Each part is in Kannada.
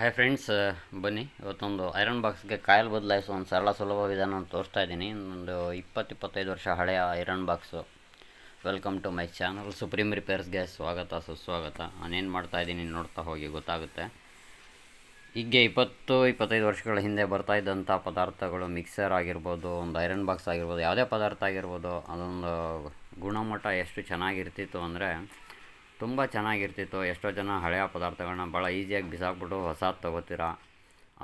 ಹಾಯ್ ಫ್ರೆಂಡ್ಸ್, ಬನ್ನಿ ಇವತ್ತೊಂದು ಐರನ್ ಬಾಕ್ಸ್ಗೆ ಕಾಯಿಲ್ ಬದಲಾಯಿಸೋ ಒಂದು ಸರಳ ಸುಲಭ ವಿಧಾನ ತೋರಿಸ್ತಾ ಇದ್ದೀನಿ. ಒಂದು 20-25 ವರ್ಷ ಹಳೆಯ iron box. Welcome to my channel supreme ರಿಪೇರ್ಸ್ಗೆ ಸ್ವಾಗತ ಸುಸ್ವಾಗತ. ನಾನೇನು ಮಾಡ್ತಾಯಿದ್ದೀನಿ ನೋಡ್ತಾ ಹೋಗಿ ಗೊತ್ತಾಗುತ್ತೆ. ಹೀಗೆ 20-25 ವರ್ಷಗಳ ಹಿಂದೆ ಬರ್ತಾ ಇದ್ದಂಥ ಪದಾರ್ಥಗಳು, ಮಿಕ್ಸರ್ ಆಗಿರ್ಬೋದು, ಒಂದು ಐರನ್ ಬಾಕ್ಸ್ ಆಗಿರ್ಬೋದು, ಯಾವುದೇ ಪದಾರ್ಥ ಆಗಿರ್ಬೋದು, ಅದೊಂದು ಗುಣಮಟ್ಟ ಎಷ್ಟು ಚೆನ್ನಾಗಿರ್ತಿತ್ತು ಅಂದರೆ ತುಂಬ ಚೆನ್ನಾಗಿರ್ತಿತ್ತು. ಎಷ್ಟೋ ಜನ ಹಳೆಯ ಪದಾರ್ಥಗಳನ್ನ ಭಾಳ ಈಸಿಯಾಗಿ ಬಿಸಾಕ್ಬಿಟ್ಟು ಹೊಸದು ತೊಗೋತೀರ.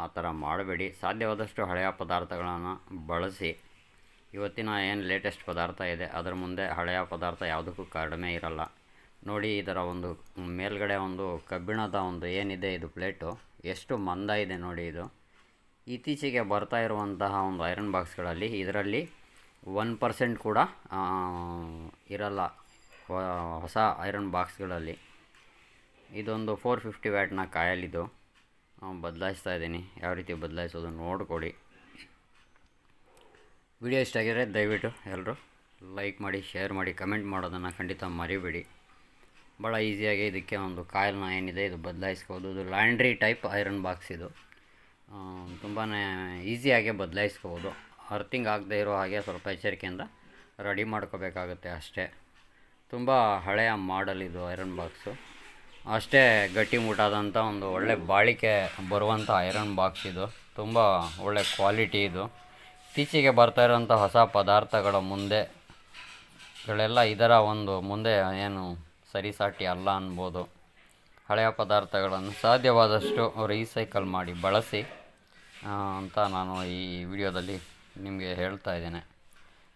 ಆ ಥರ ಮಾಡಬೇಡಿ. ಸಾಧ್ಯವಾದಷ್ಟು ಹಳೆಯ ಪದಾರ್ಥಗಳನ್ನು ಬಳಸಿ. ಇವತ್ತಿನ ಏನು ಲೇಟೆಸ್ಟ್ ಪದಾರ್ಥ ಇದೆ ಅದರ ಮುಂದೆ ಹಳೆಯ ಪದಾರ್ಥ ಯಾವುದಕ್ಕೂ ಕಡಿಮೆ ಇರಲ್ಲ. ನೋಡಿ, ಇದರ ಒಂದು ಮೇಲ್ಗಡೆ ಒಂದು ಕಬ್ಬಿಣದ ಒಂದು ಏನಿದೆ, ಇದು ಪ್ಲೇಟು ಎಷ್ಟು ಮಂದ ಇದೆ ನೋಡಿ. ಇದು ಇತ್ತೀಚೆಗೆ ಬರ್ತಾ ಇರುವಂತಹ ಒಂದು ಐರನ್ ಬಾಕ್ಸ್ಗಳಲ್ಲಿ ಇದರಲ್ಲಿ 1% ಕೂಡ ಇರಲ್ಲ. ಹೊಸ ಐರನ್ ಬಾಕ್ಸ್ಗಳಲ್ಲಿ ಇದೊಂದು 450 ವ್ಯಾಟ್ನ ಕಾಯಲಿದು ಬದಲಾಯಿಸ್ತಾ ಇದ್ದೀನಿ. ಯಾವ ರೀತಿ ಬದಲಾಯಿಸೋದು ನೋಡಿಕೊಡಿ. ವಿಡಿಯೋ ಇಷ್ಟ ಆಗಿದರೆ ದಯವಿಟ್ಟು ಎಲ್ಲರೂ ಲೈಕ್ ಮಾಡಿ, ಶೇರ್ ಮಾಡಿ, ಕಮೆಂಟ್ ಮಾಡೋದನ್ನು ಖಂಡಿತ ಮರಿಬೇಡಿ. ಭಾಳ ಈಸಿಯಾಗಿ ಇದಕ್ಕೆ ಒಂದು ಕಾಯಿಲ್ನ ಏನಿದೆ ಇದು ಬದಲಾಯಿಸ್ಬೋದು. ಇದು ಲ್ಯಾಂಡ್ರಿ ಟೈಪ್ ಐರನ್ ಬಾಕ್ಸ್. ಇದು ತುಂಬಾ ಈಸಿಯಾಗಿ ಬದಲಾಯಿಸ್ಕೋಬೋದು. ಅರ್ಥಿಂಗ್ ಆಗದೆ ಇರೋ ಹಾಗೆ ಸ್ವಲ್ಪ ಎಚ್ಚರಿಕೆಯಿಂದ ರೆಡಿ ಮಾಡ್ಕೋಬೇಕಾಗುತ್ತೆ ಅಷ್ಟೇ. ತುಂಬ ಹಳೆಯ ಮಾಡೆಲ್ ಇದು ಐರನ್ ಬಾಕ್ಸು. ಅಷ್ಟೇ ಗಟ್ಟಿಮುಟ್ಟಾದಂಥ ಒಂದು ಒಳ್ಳೆ ಬಾಳಿಕೆ ಬರುವಂಥ ಐರನ್ ಬಾಕ್ಸ್ ಇದು. ತುಂಬ ಒಳ್ಳೆ ಕ್ವಾಲಿಟಿ ಇದು. ಇತ್ತೀಚೆಗೆ ಬರ್ತಾ ಇರೋಂಥ ಹೊಸ ಪದಾರ್ಥಗಳ ಮುಂದೆಗಳೆಲ್ಲ ಇದರ ಒಂದು ಮುಂದೆ ಏನು ಸರಿಸಾಟಿ ಅಲ್ಲ ಅನ್ಬೋದು. ಹಳೆಯ ಪದಾರ್ಥಗಳನ್ನು ಸಾಧ್ಯವಾದಷ್ಟು ರೀಸೈಕಲ್ ಮಾಡಿ ಬಳಸಿ ಅಂತ ನಾನು ಈ ವಿಡಿಯೋದಲ್ಲಿ ನಿಮಗೆ ಹೇಳ್ತಾ ಇದ್ದೇನೆ.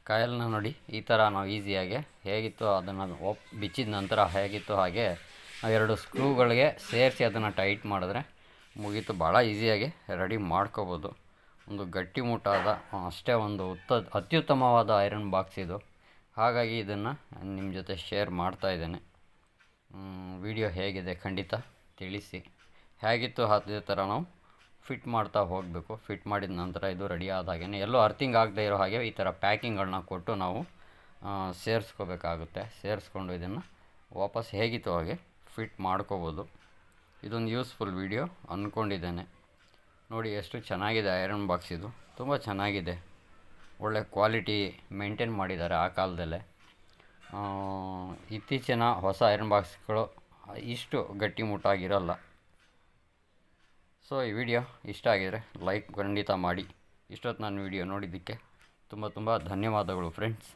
ಕಾಯಿಲ್ನ ನೋಡಿ, ಈ ಥರ ನಾವು ಈಸಿಯಾಗಿ ಹೇಗಿತ್ತು ಅದನ್ನು ಬಿಚ್ಚಿದ ನಂತರ ಹೇಗಿತ್ತು ಹಾಗೆ 2 ಸ್ಕ್ರೂಗಳಿಗೆ ಸೇರಿಸಿ ಅದನ್ನು ಟೈಟ್ ಮಾಡಿದ್ರೆ ಮುಗೀತು. ಭಾಳ ಈಸಿಯಾಗಿ ರೆಡಿ ಮಾಡ್ಕೋಬೋದು. ಒಂದು ಗಟ್ಟಿಮುಟ್ಟಾದ ಅಷ್ಟೇ ಒಂದು ಅತ್ಯುತ್ತಮವಾದ ಐರನ್ ಬಾಕ್ಸ್ ಇದು. ಹಾಗಾಗಿ ಇದನ್ನು ನಿಮ್ಮ ಜೊತೆ ಶೇರ್ ಮಾಡ್ತಾಯಿದ್ದೇನೆ. ವಿಡಿಯೋ ಹೇಗಿದೆ ಖಂಡಿತ ತಿಳಿಸಿ. ಹೇಗಿತ್ತು ಅದೇ ಥರ ನಾವು ಫಿಟ್ ಮಾಡ್ತಾ ಹೋಗಬೇಕು. ಫಿಟ್ ಮಾಡಿದ ನಂತರ ಇದು ರೆಡಿ ಆದಾಗೇ ಎಲ್ಲೂ ಅರ್ಥಿಂಗ್ ಆಗದೆ ಇರೋ ಹಾಗೆ ಈ ಥರ ಪ್ಯಾಕಿಂಗ್ಗಳನ್ನ ಕೊಟ್ಟು ನಾವು ಸೇರಿಸ್ಕೋಬೇಕಾಗುತ್ತೆ. ಸೇರಿಸ್ಕೊಂಡು ಇದನ್ನು ವಾಪಸ್ ಹೇಗಿತ್ತು ಹಾಗೆ ಫಿಟ್ ಮಾಡ್ಕೋಬೋದು. ಇದೊಂದು ಯೂಸ್ಫುಲ್ ವಿಡಿಯೋ ಅಂದ್ಕೊಂಡಿದ್ದೇನೆ. ನೋಡಿ ಎಷ್ಟು ಚೆನ್ನಾಗಿದೆ ಐರನ್ ಬಾಕ್ಸ್. ಇದು ತುಂಬ ಚೆನ್ನಾಗಿದೆ. ಒಳ್ಳೆ ಕ್ವಾಲಿಟಿ ಮೇಂಟೈನ್ ಮಾಡಿದ್ದಾರೆ ಆ ಕಾಲದಲ್ಲೇ. ಇತ್ತೀಚಿನ ಹೊಸ ಐರನ್ ಬಾಕ್ಸ್ಗಳು ಇಷ್ಟು ಗಟ್ಟಿಮುಟ್ಟಾಗಿರಲ್ಲ. ಸೊ ಈ ವಿಡಿಯೋ ಇಷ್ಟ ಆಗಿದರೆ ಲೈಕ್ ಖಂಡಿತ ಮಾಡಿ. ಇಷ್ಟೊತ್ತು ನಾನು ವಿಡಿಯೋ ನೋಡಿದ್ದಕ್ಕೆ ತುಂಬ ಧನ್ಯವಾದಗಳು ಫ್ರೆಂಡ್ಸ್.